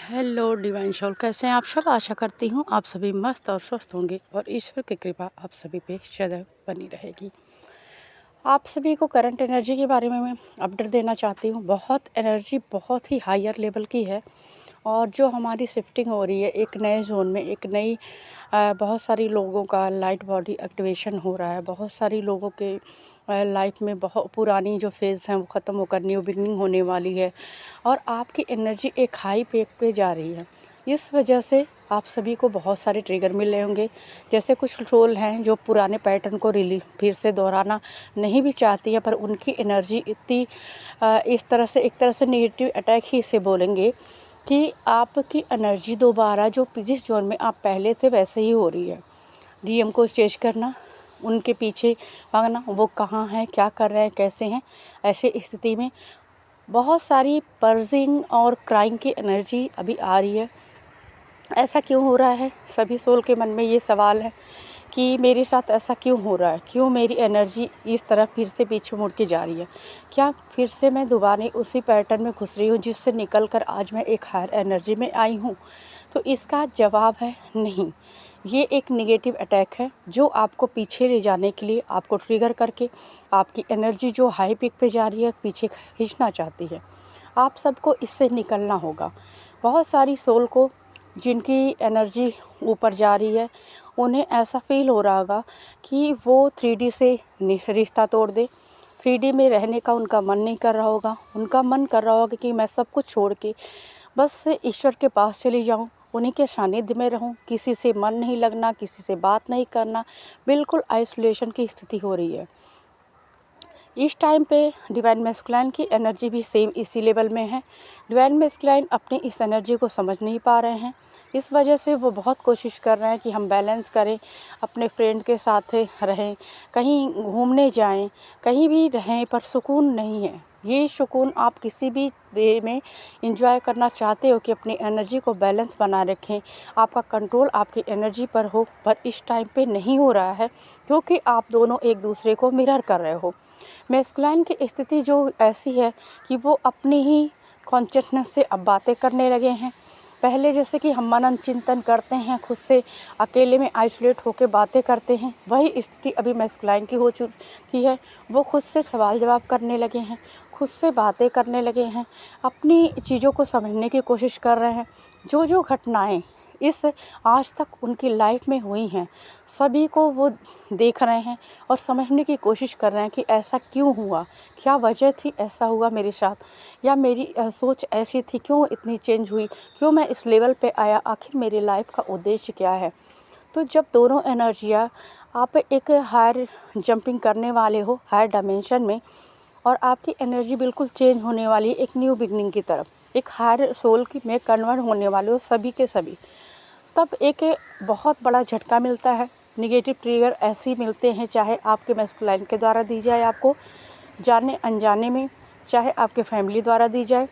Hello divine soul, कैसे हैं आप सब। आशा करती हूँ आप सभी मस्त और स्वस्थ होंगे और ईश्वर की कृपा आप सभी पे सदैव बनी रहेगी। आप सभी को करंट एनर्जी के बारे में मैं अपडेट देना चाहती हूँ। बहुत एनर्जी बहुत ही हायर लेवल की है और जो हमारी शिफ्टिंग हो रही है एक नए जोन में, एक नई बहुत सारी लोगों का लाइट बॉडी एक्टिवेशन हो रहा है। बहुत सारी लोगों के लाइफ में बहुत पुरानी जो फेज़ हैं वो ख़त्म होकर न्यू बिगनिंग होने वाली है और आपकी एनर्जी एक हाई पेक पे जा रही है। इस वजह से आप सभी को बहुत सारे ट्रिगर मिले होंगे। जैसे कुछ सोल हैं जो पुराने पैटर्न को फिर से दोहराना नहीं भी चाहती है, पर उनकी एनर्जी इतनी इस तरह से एक तरह से नेगेटिव अटैक ही इसे बोलेंगे कि आपकी एनर्जी दोबारा जो जिस जोन में आप पहले थे वैसे ही हो रही है। डीएम को चेंज करना, उनके पीछे भागना, वो कहाँ हैं, क्या कर रहे हैं, कैसे हैं। ऐसी स्थिति में बहुत सारी पर्जिंग और क्राइंग की एनर्जी अभी आ रही है। ऐसा क्यों हो रहा है? सभी सोल के मन में ये सवाल है कि मेरे साथ ऐसा क्यों हो रहा है, क्यों मेरी एनर्जी इस तरह फिर से पीछे मुड़ के जा रही है। क्या फिर से मैं दोबारा उसी पैटर्न में घुस रही हूँ जिससे निकल कर आज मैं एक हायर एनर्जी में आई हूँ? तो इसका जवाब है नहीं। ये एक नेगेटिव अटैक है जो आपको पीछे ले जाने के लिए, आपको ट्रिगर करके आपकी एनर्जी जो हाई पिक पे जा रही है पीछे खींचना चाहती है। आप सबको इससे निकलना होगा। बहुत सारी सोल को जिनकी एनर्जी ऊपर जा रही है उन्हें ऐसा फील हो रहा होगा कि वो 3D से रिश्ता तोड़ दे। 3D में रहने का उनका मन नहीं कर रहा होगा। उनका मन कर रहा होगा कि मैं सब कुछ छोड़ के बस ईश्वर के पास चली जाऊं, उन्हीं के सानिध्य में रहूं, किसी से मन नहीं लगना, किसी से बात नहीं करना, बिल्कुल आइसोलेशन की स्थिति हो रही है। इस टाइम पे डिवाइन मैस्कुलाइन की एनर्जी भी सेम इसी लेवल में है। डिवाइन मैस्कुलाइन अपनी इस एनर्जी को समझ नहीं पा रहे हैं। इस वजह से वो बहुत कोशिश कर रहे हैं कि हम बैलेंस करें, अपने फ्रेंड के साथ रहें, कहीं घूमने जाएं, कहीं भी रहें, पर सुकून नहीं है। ये सुकून आप किसी भी वे में एंजॉय करना चाहते हो कि अपनी एनर्जी को बैलेंस बना रखें, आपका कंट्रोल आपकी एनर्जी पर हो, पर इस टाइम पे नहीं हो रहा है क्योंकि आप दोनों एक दूसरे को मिरर कर रहे हो। मैस्कुलाइन की स्थिति जो ऐसी है कि वो अपनी ही कॉन्शियसनेस से अब बातें करने लगे हैं। पहले जैसे कि हम मनन चिंतन करते हैं, खुद से अकेले में आइसोलेट होकर बातें करते हैं, वही स्थिति अभी मैस्कुलाइन की हो चुकी है। वो खुद से सवाल जवाब करने लगे हैं, खुद से बातें करने लगे हैं, अपनी चीज़ों को समझने की कोशिश कर रहे हैं। जो जो घटनाएं इस आज तक उनकी लाइफ में हुई हैं सभी को वो देख रहे हैं और समझने की कोशिश कर रहे हैं कि ऐसा क्यों हुआ, क्या वजह थी ऐसा हुआ मेरे साथ, या मेरी सोच ऐसी थी, क्यों इतनी चेंज हुई, क्यों मैं इस लेवल पे आया, आखिर मेरी लाइफ का उद्देश्य क्या है। तो जब दोनों एनर्जियाँ आप एक हायर जंपिंग करने वाले हो हायर डायमेंशन में और आपकी एनर्जी बिल्कुल चेंज होने वाली है एक न्यू बिगनिंग की तरफ, एक हायर सोल की में कन्वर्ट होने वाले हो सभी के सभी, तब एक बहुत बड़ा झटका मिलता है। नेगेटिव ट्रिगर ऐसे ही मिलते हैं, चाहे आपके मैस्कुलाइन के द्वारा दी जाए, आपको जाने अनजाने में, चाहे आपके फैमिली द्वारा दी जाए,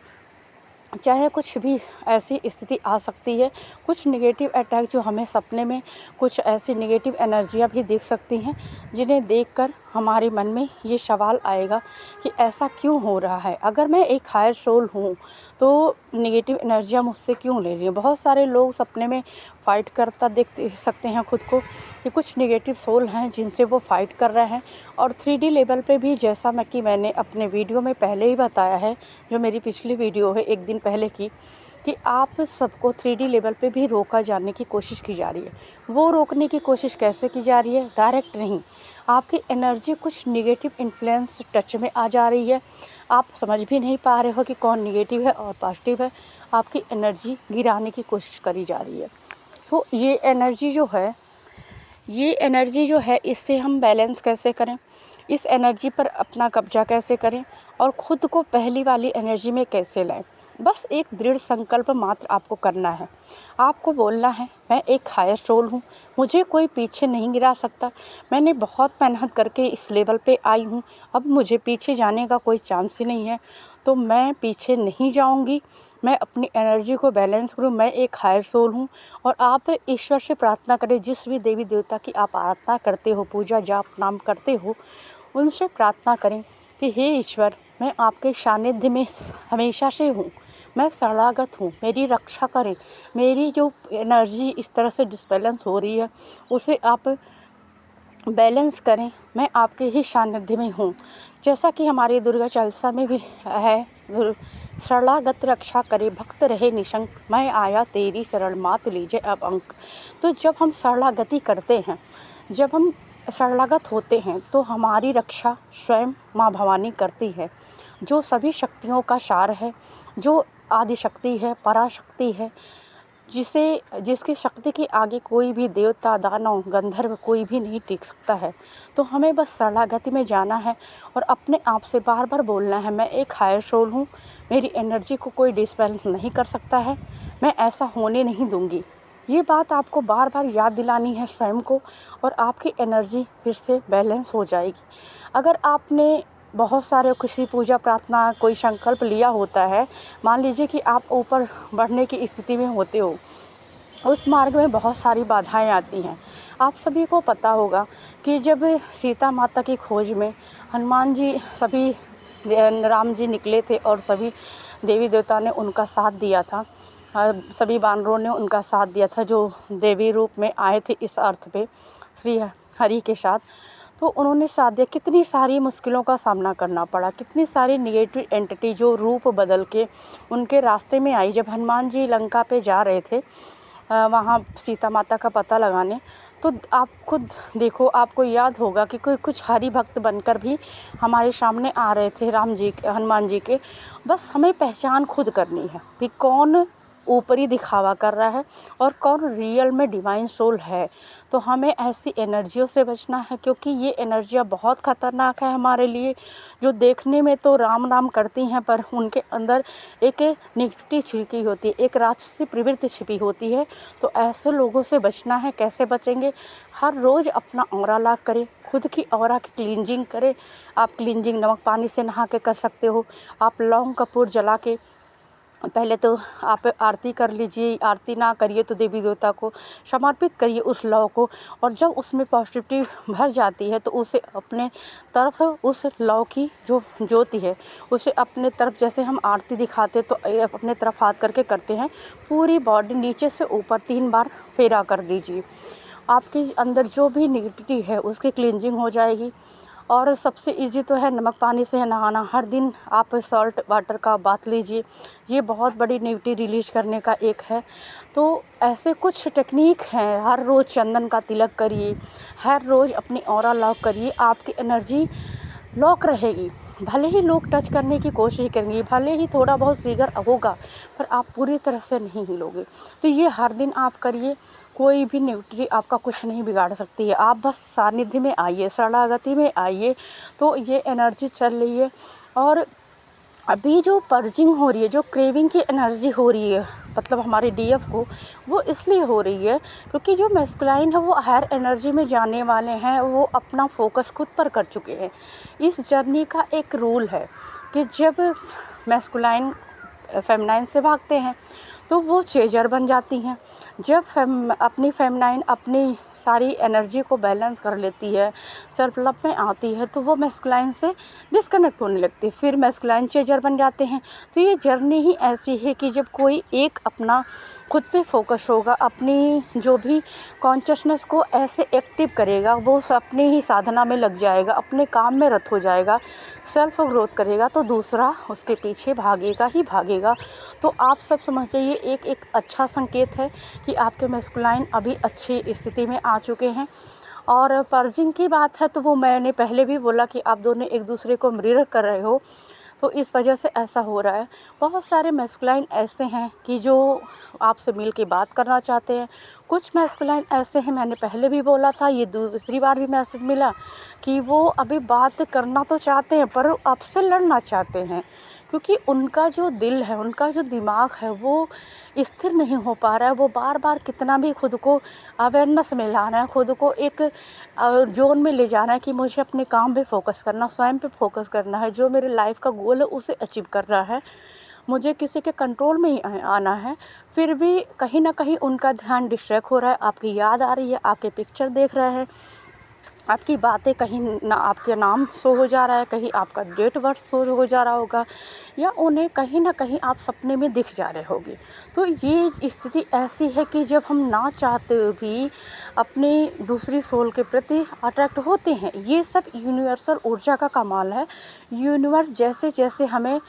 चाहे कुछ भी ऐसी स्थिति आ सकती है। कुछ नेगेटिव अटैक जो हमें सपने में कुछ ऐसी नेगेटिव एनर्जियाँ भी दिख सकती हैं जिन्हें देखकर हमारे मन में ये सवाल आएगा कि ऐसा क्यों हो रहा है। अगर मैं एक हायर सोल हूँ तो नेगेटिव एनर्जियाँ मुझसे क्यों ले रही हैं। बहुत सारे लोग सपने में फ़ाइट करता देख सकते हैं खुद को कि कुछ नेगेटिव सोल हैं जिनसे वो फ़ाइट कर रहे हैं। और 3D लेवल पे भी जैसा मैंने अपने वीडियो में पहले ही बताया है, जो मेरी पिछली वीडियो है एक दिन पहले की, कि आप सबको 3D लेवल पे भी रोका जाने की कोशिश की जा रही है। वो रोकने की कोशिश कैसे की जा रही है? डायरेक्ट नहीं, आपकी एनर्जी कुछ नेगेटिव इन्फ्लुएंस टच में आ जा रही है। आप समझ भी नहीं पा रहे हो कि कौन नेगेटिव है और पॉजिटिव है। आपकी एनर्जी गिराने की कोशिश करी जा रही है। तो ये एनर्जी जो है इससे हम बैलेंस कैसे करें, इस एनर्जी पर अपना कब्जा कैसे करें और ख़ुद को पहली वाली एनर्जी में कैसे लाएं। बस एक दृढ़ संकल्प मात्र आपको करना है। आपको बोलना है, मैं एक हायर सोल हूँ, मुझे कोई पीछे नहीं गिरा सकता। मैंने बहुत मेहनत करके इस लेवल पे आई हूँ, अब मुझे पीछे जाने का कोई चांस ही नहीं है। तो मैं पीछे नहीं जाऊँगी, मैं अपनी एनर्जी को बैलेंस करूँ। मैं एक हायर सोल हूँ। और आप ईश्वर से प्रार्थना करें, जिस भी देवी देवता की आप आराधना करते हो, पूजा जाप नाम करते हो, उनसे प्रार्थना करें कि हे ईश्वर, मैं आपके सानिध्य में हमेशा से हूँ, मैं शरणागत हूँ, मेरी रक्षा करें। मेरी जो एनर्जी इस तरह से डिसबैलेंस हो रही है उसे आप बैलेंस करें, मैं आपके ही सानिध्य में हूँ। जैसा कि हमारी दुर्गा चालीसा में भी है, शरणागत रक्षा करे भक्त रहे निशंक, मैं आया तेरी शरण मात लीजिए अब अंक। तो जब हम शरणागति करते हैं, जब हम शरणागत होते हैं तो हमारी रक्षा स्वयं माँ भवानी करती है, जो सभी शक्तियों का सार है, जो आदिशक्ति है, पराशक्ति है, जिसकी शक्ति के आगे कोई भी देवता, दानव, गंधर्व कोई भी नहीं टिक सकता है। तो हमें बस शरणागति में जाना है और अपने आप से बार बार बोलना है, मैं एक हायर सोल हूँ, मेरी एनर्जी को कोई डिसबैलेंस नहीं कर सकता है, मैं ऐसा होने नहीं दूँगी। ये बात आपको बार बार याद दिलानी है स्वयं को और आपकी एनर्जी फिर से बैलेंस हो जाएगी। अगर आपने बहुत सारे किसी पूजा प्रार्थना कोई संकल्प लिया होता है, मान लीजिए कि आप ऊपर बढ़ने की स्थिति में होते हो, उस मार्ग में बहुत सारी बाधाएं आती हैं। आप सभी को पता होगा कि जब सीता माता की खोज में हनुमान जी सभी राम जी निकले थे और सभी देवी देवता ने उनका साथ दिया था, सभी वानरों ने उनका साथ दिया था जो देवी रूप में आए थे इस अर्थ पे श्री हरि के साथ। तो उन्होंने साथ दिया, कितनी सारी मुश्किलों का सामना करना पड़ा, कितनी सारी निगेटिव एंटिटी जो रूप बदल के उनके रास्ते में आई। जब हनुमान जी लंका पे जा रहे थे वहाँ सीता माता का पता लगाने, तो आप खुद देखो, आपको याद होगा कि कुछ हरि भक्त बनकर भी हमारे सामने आ रहे थे राम जी के, हनुमान जी के। बस हमें पहचान खुद करनी है कि कौन ऊपरी दिखावा कर रहा है और कौन रियल में डिवाइन सोल है। तो हमें ऐसी एनर्जियों से बचना है, क्योंकि ये एनर्जियाँ बहुत ख़तरनाक है हमारे लिए, जो देखने में तो राम राम करती हैं पर उनके अंदर एक नेगेटिविटी छिपी होती है, एक राक्षसी प्रवृत्ति छिपी होती है। तो ऐसे लोगों से बचना है। कैसे बचेंगे? हर रोज़ अपना ऑरा लॉक करें, खुद की ऑरा की क्लींजिंग करें। आप क्लींजिंग नमक पानी से नहा के कर सकते हो। आप लौंग कपूर जला के पहले तो आप आरती कर लीजिए, आरती ना करिए तो देवी देवता को समर्पित करिए उस लौ को, और जब उसमें पॉजिटिविटी भर जाती है तो उसे अपने तरफ, उस लौ की जो ज्योति है उसे अपने तरफ, जैसे हम आरती दिखाते तो अपने तरफ हाथ करके करते हैं, पूरी बॉडी नीचे से ऊपर 3 बार फेरा कर दीजिए। आपके अंदर जो भी निगेटिविटी है उसकी क्लींजिंग हो जाएगी। और सबसे इजी तो है नमक पानी से नहाना। हर दिन आप सॉल्ट वाटर का बाथ लीजिए, ये बहुत बड़ी नेगेटिव रिलीज करने का एक है। तो ऐसे कुछ टेक्निक हैं। हर रोज़ चंदन का तिलक करिए, हर रोज़ अपनी ऑरा लॉक करिए, आपकी एनर्जी लॉक रहेगी। भले ही लोग टच करने की कोशिश करेंगे, भले ही थोड़ा बहुत ट्रिगर होगा, पर आप पूरी तरह से नहीं हिलोगे। तो ये हर दिन आप करिए, कोई भी नेगेटिविटी आपका कुछ नहीं बिगाड़ सकती है। आप बस सानिध्य में आइए, शरणागति में आइए, तो ये एनर्जी चल रही है। और अभी जो पर्जिंग हो रही है, जो क्रेविंग की एनर्जी हो रही है, मतलब हमारे डीएफ को, वो इसलिए हो रही है क्योंकि जो मैस्कुलाइन है वो हायर एनर्जी में जाने वाले हैं, वो अपना फोकस खुद पर कर चुके हैं। इस जर्नी का एक रूल है कि जब मैस्कुलाइन फेमिनाइन से भागते हैं तो वो चेजर बन जाती हैं। जब अपनी फेमिनाइन अपनी सारी एनर्जी को बैलेंस कर लेती है, सेल्फ लव में आती है, तो वो मैस्कुलाइन से डिस्कनेक्ट होने लगती है, फिर मैस्कुलाइन चेजर बन जाते हैं। तो ये जर्नी ही ऐसी है कि जब कोई एक अपना खुद पे फोकस होगा, अपनी जो भी कॉन्शियसनेस को ऐसे एक्टिव करेगा, वो अपनी ही साधना में लग जाएगा, अपने काम में रत हो जाएगा, सेल्फ ग्रोथ करेगा, तो दूसरा उसके पीछे भागेगा ही भागेगा। तो आप सब समझ जाइए, एक अच्छा संकेत है कि आपके मैस्कुलाइन अभी अच्छी स्थिति में आ चुके हैं। और पर्जिंग की बात है तो वो मैंने पहले भी बोला कि आप दोनों एक दूसरे को मिरर कर रहे हो, तो इस वजह से ऐसा हो रहा है। बहुत सारे मैस्कुलाइन ऐसे हैं कि जो आपसे मिल के बात करना चाहते हैं। कुछ मैस्कुलाइन ऐसे हैं, मैंने पहले भी बोला था, ये दूसरी बार भी मैसेज मिला कि वो अभी बात करना तो चाहते हैं पर आपसे लड़ना चाहते हैं, क्योंकि उनका जो दिल है, उनका जो दिमाग है वो स्थिर नहीं हो पा रहा है। वो बार बार कितना भी खुद को अवेयरनेस में लाना है, खुद को एक जोन में ले जाना है कि मुझे अपने काम पे फोकस करना, स्वयं पे फोकस करना है, जो मेरे लाइफ का गोल है उसे अचीव कर रहा है, मुझे किसी के कंट्रोल में ही आना है। फिर भी कहीं ना कहीं उनका ध्यान डिस्ट्रैक्ट हो रहा है, आपकी याद आ रही है, आपके पिक्चर देख रहे हैं, आपकी बातें कहीं ना आपके नाम शो हो जा रहा है, कहीं आपका डेट बर्थ शो हो जा रहा होगा, या उन्हें कहीं ना कहीं आप सपने में दिख जा रहे होगे। तो ये स्थिति ऐसी है कि जब हम ना चाहते हुए भी अपने दूसरी सोल के प्रति अट्रैक्ट होते हैं। ये सब यूनिवर्सल ऊर्जा का कमाल है। यूनिवर्स जैसे जैसे हमें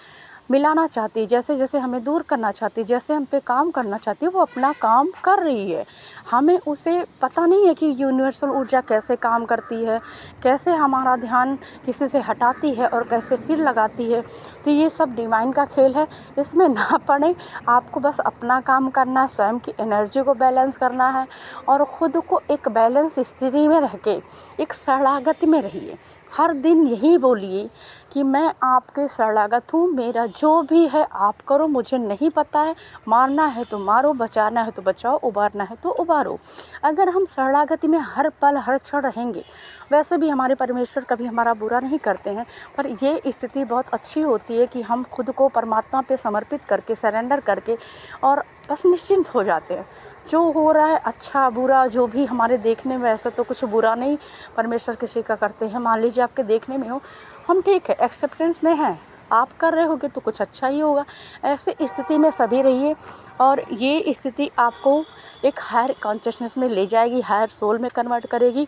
मिलाना चाहती है, जैसे जैसे हमें दूर करना चाहती है, जैसे हम पे काम करना चाहती है, वो अपना काम कर रही है। हमें उसे पता नहीं है कि यूनिवर्सल ऊर्जा कैसे काम करती है, कैसे हमारा ध्यान किसी से हटाती है और कैसे फिर लगाती है। तो ये सब डिवाइन का खेल है, इसमें ना पड़े। आपको बस अपना काम करना है, स्वयं की एनर्जी को बैलेंस करना है और ख़ुद को एक बैलेंस स्थिति में रह के एक शरणागति में रहिए। हर दिन यही बोलिए कि मैं आपके शरणागत हूँ, मेरा जो भी है आप करो, मुझे नहीं पता है, मारना है तो मारो, बचाना है तो बचाओ, उबारना है तो उबारो। अगर हम शरणागति में हर पल हर क्षण रहेंगे, वैसे भी हमारे परमेश्वर कभी हमारा बुरा नहीं करते हैं, पर ये स्थिति बहुत अच्छी होती है कि हम खुद को परमात्मा पे समर्पित करके, सरेंडर करके और बस निश्चिंत हो जाते हैं। जो हो रहा है अच्छा बुरा जो भी हमारे देखने में, ऐसा तो कुछ बुरा नहीं परमेश्वर किसी का करते हैं। मान लीजिए आपके देखने में हो, हम ठीक है, एक्सेप्टेंस में हैं, आप कर रहे होगे तो कुछ अच्छा ही होगा। ऐसी स्थिति में सभी रहिए और ये स्थिति आपको एक हायर कॉन्शियसनेस में ले जाएगी, हायर सोल में कन्वर्ट करेगी।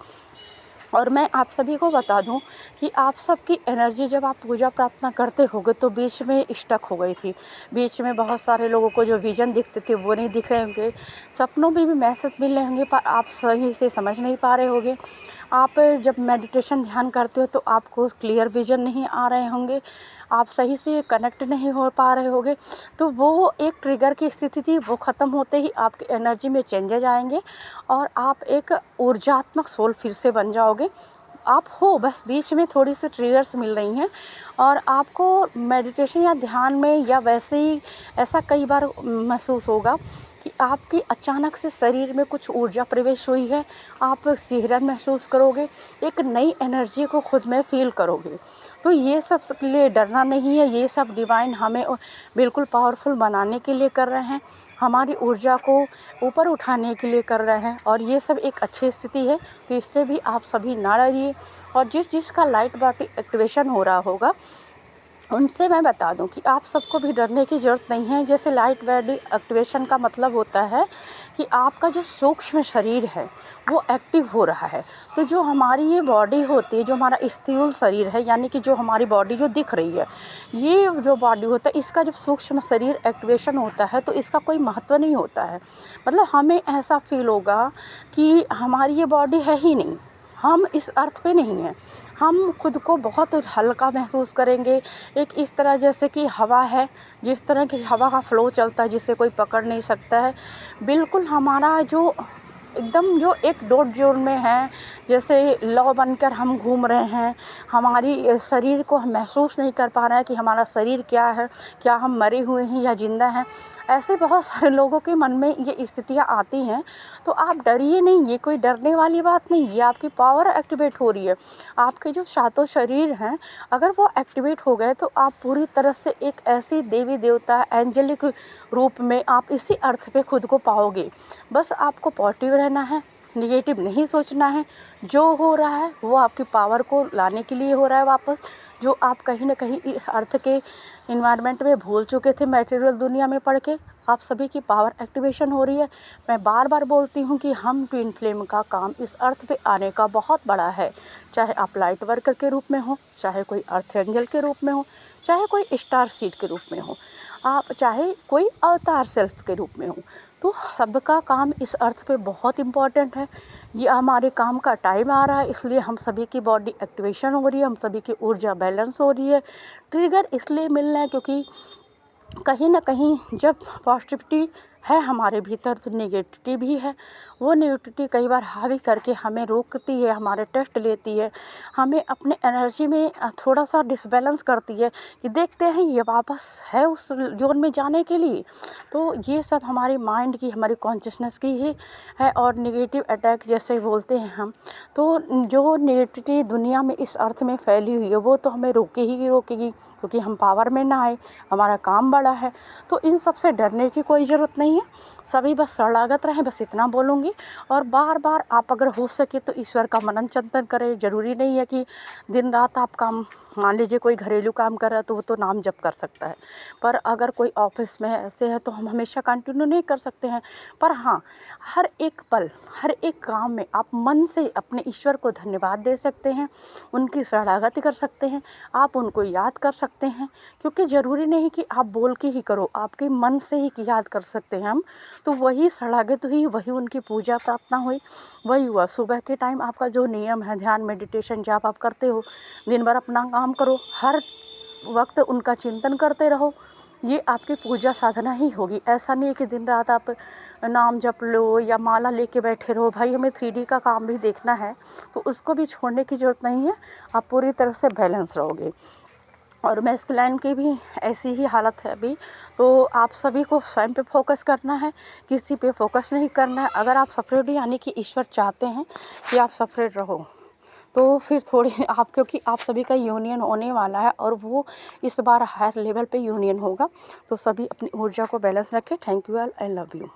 और मैं आप सभी को बता दूं कि आप सबकी एनर्जी जब आप पूजा प्रार्थना करते होगे तो बीच में स्टक हो गई थी। बीच में बहुत सारे लोगों को जो विज़न दिखते थे वो नहीं दिख रहे होंगे, सपनों में भी मैसेज मिल रहे होंगे पर आप सही से समझ नहीं पा रहे होगे। आप जब मेडिटेशन ध्यान करते हो तो आपको क्लियर विज़न नहीं आ रहे होंगे, आप सही से कनेक्ट नहीं हो पा रहे होगे। तो वो एक ट्रिगर की स्थिति थी, वो ख़त्म होते ही आपकी एनर्जी में चेंजेज आएंगे और आप एक ऊर्जात्मक सोल फिर से बन जाओगे। आप हो, बस बीच में थोड़ी सी ट्रिगर्स मिल रही हैं और आपको मेडिटेशन या ध्यान में या वैसे ही ऐसा कई बार महसूस होगा कि आपकी अचानक से शरीर में कुछ ऊर्जा प्रवेश हुई है, आप सिहरन महसूस करोगे, एक नई एनर्जी को खुद में फील करोगे। तो ये सब के लिए डरना नहीं है, ये सब डिवाइन हमें बिल्कुल पावरफुल बनाने के लिए कर रहे हैं, हमारी ऊर्जा को ऊपर उठाने के लिए कर रहे हैं और ये सब एक अच्छी स्थिति है। तो इससे भी आप सभी ना डरिए और जिस जिसका लाइट बॉडी एक्टिवेशन हो रहा होगा उनसे मैं बता दूं कि आप सबको भी डरने की ज़रूरत नहीं है। जैसे लाइट बॉडी एक्टिवेशन का मतलब होता है कि आपका जो सूक्ष्म शरीर है वो एक्टिव हो रहा है। तो जो हमारी ये बॉडी होती है, जो हमारा स्थूल शरीर है, यानी कि जो हमारी बॉडी जो दिख रही है, ये जो बॉडी होता है, इसका जब सूक्ष्म शरीर एक्टिवेशन होता है तो इसका कोई महत्व नहीं होता है। मतलब हमें ऐसा फील होगा कि हमारी ये बॉडी है ही नहीं, हम इस अर्थ पे नहीं हैं। हम खुद को बहुत हल्का महसूस करेंगे, एक इस तरह जैसे कि हवा है, जिस तरह की हवा का फ़्लो चलता है जिसे कोई पकड़ नहीं सकता है। बिल्कुल हमारा जो एकदम जो एक डॉट जोन में है, जैसे लौ बनकर हम घूम रहे हैं, हमारी शरीर को हम महसूस नहीं कर पा रहे हैं कि हमारा शरीर क्या है, क्या हम मरे हुए हैं या ज़िंदा हैं। ऐसे बहुत सारे लोगों के मन में ये स्थितियाँ आती हैं। तो आप डरिए नहीं, ये कोई डरने वाली बात नहीं, ये आपकी पावर एक्टिवेट हो रही है। आपके जो सातों शरीर हैं अगर वो एक्टिवेट हो गए तो आप पूरी तरह से एक ऐसी देवी देवता एंजेलिक रूप में आप इसी अर्थ पे खुद को पाओगे। बस आपको पॉजिटिव रहना है, निगेटिव नहीं सोचना है। जो हो रहा है वो आपकी पावर को लाने के लिए हो रहा है वापस। जो आप कहीं ना कहीं इस अर्थ के इन्वायरमेंट में भूल चुके थे मटेरियल दुनिया में पढ़ के, आप सभी की पावर एक्टिवेशन हो रही है। मैं बार बार बोलती हूँ कि हम ट्विन फ्लेम का काम इस अर्थ पे आने का बहुत बड़ा है। चाहे आप लाइट वर्कर के रूप में हो, चाहे कोई अर्थ एंजल के रूप में हो, चाहे कोई स्टार सीड के रूप में हो, आप चाहे कोई अवतार सेल्फ के रूप में हो, तो सबका काम इस अर्थ पे बहुत इम्पॉर्टेंट है। ये हमारे काम का टाइम आ रहा है, इसलिए हम सभी की बॉडी एक्टिवेशन हो रही है, हम सभी की ऊर्जा बैलेंस हो रही है। ट्रिगर इसलिए मिल रहा है क्योंकि कहीं ना कहीं जब पॉजिटिविटी है हमारे भीतर तो नेगेटिविटी भी है। वो नेगेटिविटी कई बार हावी करके हमें रोकती है, हमारे टेस्ट लेती है, हमें अपने एनर्जी में थोड़ा सा डिसबैलेंस करती है कि देखते हैं ये वापस है उस जोन में जाने के लिए। तो ये सब हमारे माइंड की, हमारी कॉन्शियसनेस की ही है। और नेगेटिव अटैक जैसे बोलते हैं हम, तो जो नेगेटिविटी दुनिया में इस अर्थ में फैली हुई है वो तो हमें रोकेगी क्योंकि हम पावर में ना आए, हमारा काम बड़ा है। तो इन सब से डरने की कोई ज़रूरत नहीं है। नहीं है, सभी बस शरणागत रहें, बस इतना बोलूँगी। और बार बार आप अगर हो सके तो ईश्वर का मनन चिंतन करें। ज़रूरी नहीं है कि दिन रात आप काम, मान लीजिए कोई घरेलू काम कर रहा है तो वो तो नाम जप कर सकता है, पर अगर कोई ऑफिस में ऐसे है तो हम हमेशा कंटिन्यू नहीं कर सकते हैं। पर हाँ, हर एक पल, हर एक काम में आप मन से अपने ईश्वर को धन्यवाद दे सकते हैं, उनकी शरणागति कर सकते हैं, आप उनको याद कर सकते हैं। क्योंकि ज़रूरी नहीं कि आप बोल के ही करो, आपके मन से ही याद कर सकते हैं हम, तो वही शरणागत हुई, वही उनकी पूजा प्रार्थना हुई, वही हुआ। सुबह के टाइम आपका जो नियम है, ध्यान, मेडिटेशन, जाप आप करते हो, दिन भर अपना काम करो, हर वक्त उनका चिंतन करते रहो, ये आपकी पूजा साधना ही होगी। ऐसा नहीं है कि दिन रात आप नाम जप लो या माला लेके बैठे रहो। भाई हमें 3D का काम भी देखना है, तो उसको भी छोड़ने की ज़रूरत नहीं है, आप पूरी तरह से बैलेंस रहोगे। और मैस्कुलाइन की भी ऐसी ही हालत है अभी, तो आप सभी को स्वयं पे फोकस करना है, किसी पे फोकस नहीं करना है। अगर आप सेपरेट, यानी कि ईश्वर चाहते हैं कि आप सेपरेट रहो, तो फिर थोड़ी आप, क्योंकि आप सभी का यूनियन होने वाला है और वो इस बार हायर लेवल पे यूनियन होगा, तो सभी अपनी ऊर्जा को बैलेंस रखें। Thank you all, I love you.